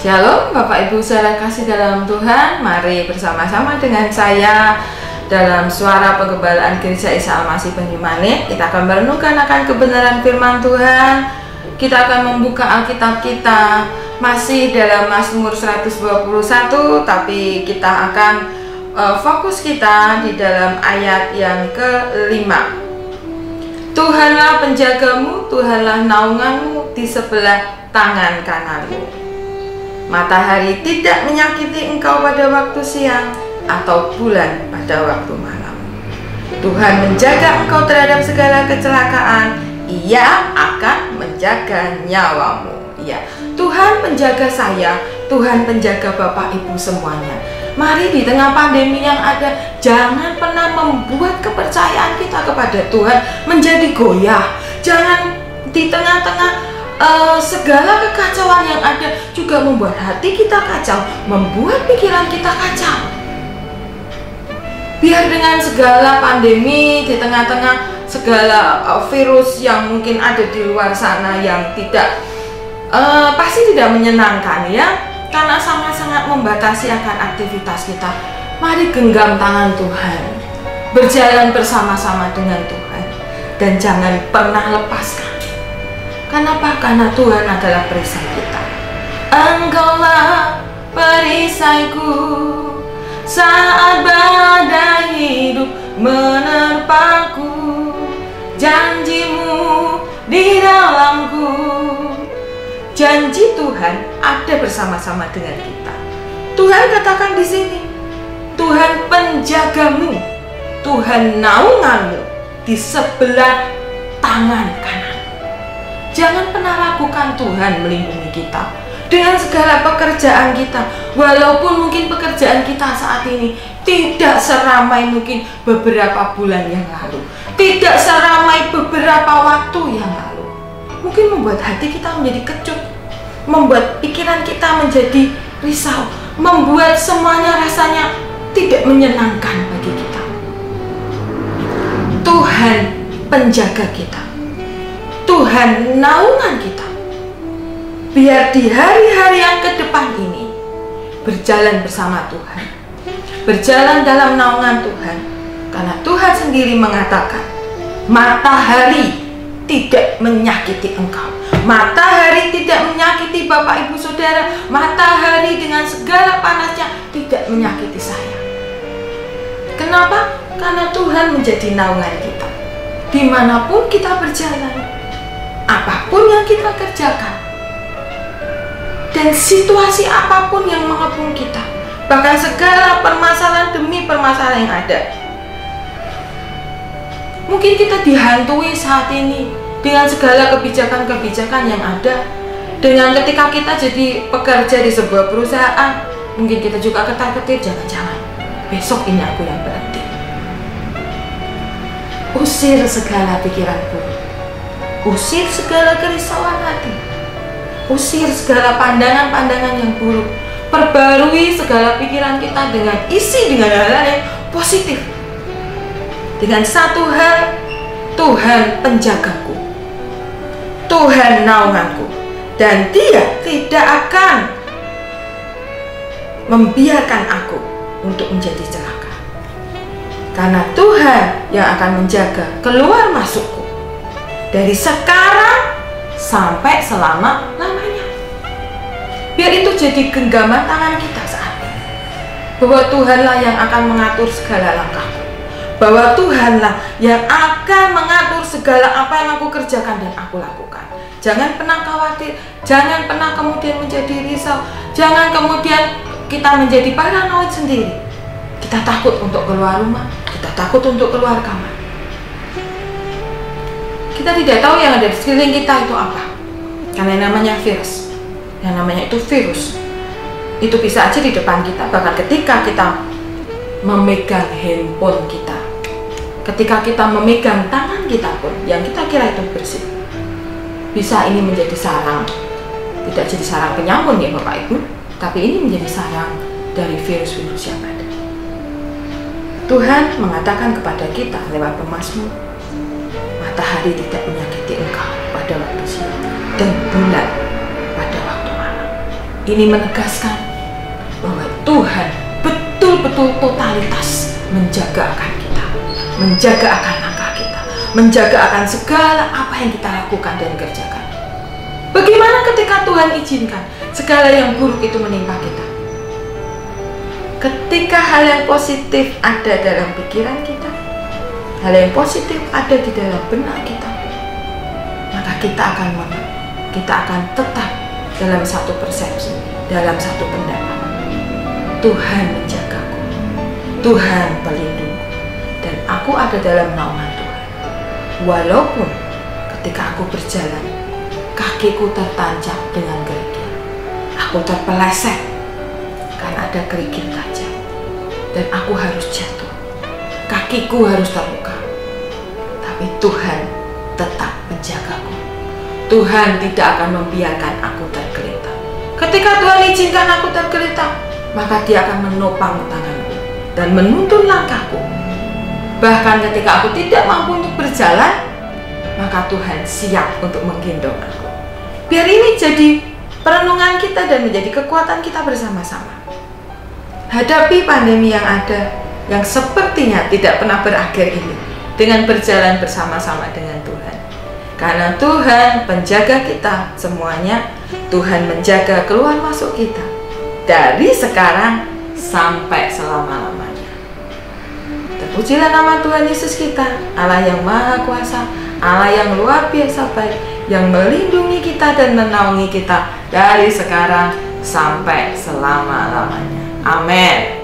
Shalom Bapak Ibu saudara kasih dalam Tuhan. Mari bersama-sama dengan saya dalam suara penggembalaan Gereja Isa Al-Masih Banyumanik. Kita akan merenungkan akan kebenaran firman Tuhan. Kita akan membuka Alkitab kita masih dalam Mazmur 121, tapi kita akan fokus kita di dalam ayat yang ke-5. Tuhanlah penjagamu, Tuhanlah naunganmu di sebelah tangan kananmu. Matahari tidak menyakiti engkau pada waktu siang, atau bulan pada waktu malam. Tuhan menjaga engkau terhadap segala kecelakaan. Ia akan menjaga nyawamu. Ya, Tuhan penjaga saya, Tuhan penjaga Bapak Ibu semuanya. Mari di tengah pandemi yang ada, jangan pernah membuat kepercayaan kita kepada Tuhan menjadi goyah. Jangan di tengah-tengah segala kekacauan yang ada juga membuat hati kita kacau, membuat pikiran kita kacau. Biar dengan segala pandemi, di tengah-tengah segala virus yang mungkin ada di luar sana yang tidak pasti tidak menyenangkan ya, karena sangat-sangat membatasi akan aktivitas kita. Mari genggam tangan Tuhan, berjalan bersama-sama dengan Tuhan, dan jangan pernah lepaskan. Kenapa? Karena Tuhan adalah perisai kita. Engkaulah perisaiku saat badai hidup menerpaku. Janjimu di dalamku. Janji Tuhan ada bersama-sama dengan kita. Tuhan katakan di sini, Tuhan penjagamu, Tuhan naunganmu di sebelah tangan kanan. Jangan pernah ragukan Tuhan melindungi kita dengan segala pekerjaan kita. Walaupun mungkin pekerjaan kita saat ini tidak seramai mungkin beberapa bulan yang lalu, tidak seramai beberapa waktu yang lalu, mungkin membuat hati kita menjadi kecut, membuat pikiran kita menjadi risau, membuat semuanya rasanya tidak menyenangkan bagi kita. Tuhan penjaga kita, Tuhan naungan kita. Biar di hari-hari yang ke depan ini berjalan bersama Tuhan, berjalan dalam naungan Tuhan. Karena Tuhan sendiri mengatakan, matahari tidak menyakiti engkau, matahari tidak menyakiti Bapak Ibu Saudara, matahari dengan segala panasnya tidak menyakiti saya. Kenapa? Karena Tuhan menjadi naungan kita. Dimanapun kita berjalan, apapun yang kita kerjakan, dan situasi apapun yang mengepung kita, bahkan segala permasalahan demi permasalahan yang ada. Mungkin kita dihantui saat ini dengan segala kebijakan-kebijakan yang ada. Dengan ketika kita jadi pekerja di sebuah perusahaan, mungkin kita juga ketar-ketir, jangan-jangan besok ini aku yang berhenti. Usir segala pikiran buruk, usir segala kerisauan hati, usir segala pandangan-pandangan yang buruk. Perbarui segala pikiran kita dengan isi dengan hal-hal yang positif. Dengan satu hal, Tuhan penjagaku, Tuhan naunganku, dan Dia tidak akan membiarkan aku untuk menjadi celaka. Karena Tuhan yang akan menjaga keluar masukku dari sekarang sampai selama-lamanya. Biar itu jadi genggaman tangan kita saat ini, bahwa Tuhanlah yang akan mengatur segala langkahku, bahwa Tuhanlah yang akan mengatur segala apa yang aku kerjakan dan aku lakukan. Jangan pernah khawatir, jangan pernah kemudian menjadi risau, jangan kemudian kita menjadi paranoid sendiri. Kita takut untuk keluar rumah, kita takut untuk keluar kamar. Kita tidak tahu yang ada di sekeliling kita itu apa. Karena yang namanya virus, yang namanya itu virus, itu bisa aja di depan kita. Bahkan ketika kita memegang handphone kita, ketika kita memegang tangan kita pun, yang kita kira itu bersih, bisa ini menjadi sarang. Tidak jadi sarang penyamun ya Bapak Ibu, tapi ini menjadi sarang dari virus-virus yang ada. Tuhan mengatakan kepada kita lewat pemazmur, matahari tidak menyakiti engkau pada waktu siang, dan bulan pada waktu malam. Ini menegaskan bahwa Tuhan betul-betul totalitas menjaga akan kita, menjaga akan langkah kita, menjaga akan segala apa yang kita lakukan dan kerjakan. Bagaimana ketika Tuhan izinkan segala yang buruk itu menimpa kita? Ketika hal yang positif ada dalam pikiran kita, hal yang positif ada di dalam benak kita, maka kita akan menang. Kita akan tetap dalam satu persepsi, dalam satu pendapat. Tuhan menjagaku, Tuhan pelindungku, dan aku ada dalam naungan Tuhan. Walaupun ketika aku berjalan, kakiku tertancap dengan kerikil, aku terpeleset karena ada kerikil tajam, dan aku harus jatuh, kakiku harus terluka, tapi Tuhan tetap menjagaku. Tuhan tidak akan membiarkan aku tergeletak. Ketika Tuhan izinkan aku tergeletak, maka Dia akan menopang tanganku dan menuntun langkahku. Bahkan ketika aku tidak mampu untuk berjalan, maka Tuhan siap untuk menggendong aku. Biar ini jadi perenungan kita dan menjadi kekuatan kita bersama-sama. Hadapi pandemi yang ada, yang sepertinya tidak pernah berakhir ini, dengan berjalan bersama-sama dengan Tuhan. Karena Tuhan penjaga kita semuanya, Tuhan menjaga keluar masuk kita dari sekarang sampai selama-lamanya. Terpujilah nama Tuhan Yesus kita, Allah yang Maha Kuasa, Allah yang luar biasa baik, yang melindungi kita dan menaungi kita dari sekarang sampai selama-lamanya. Amin.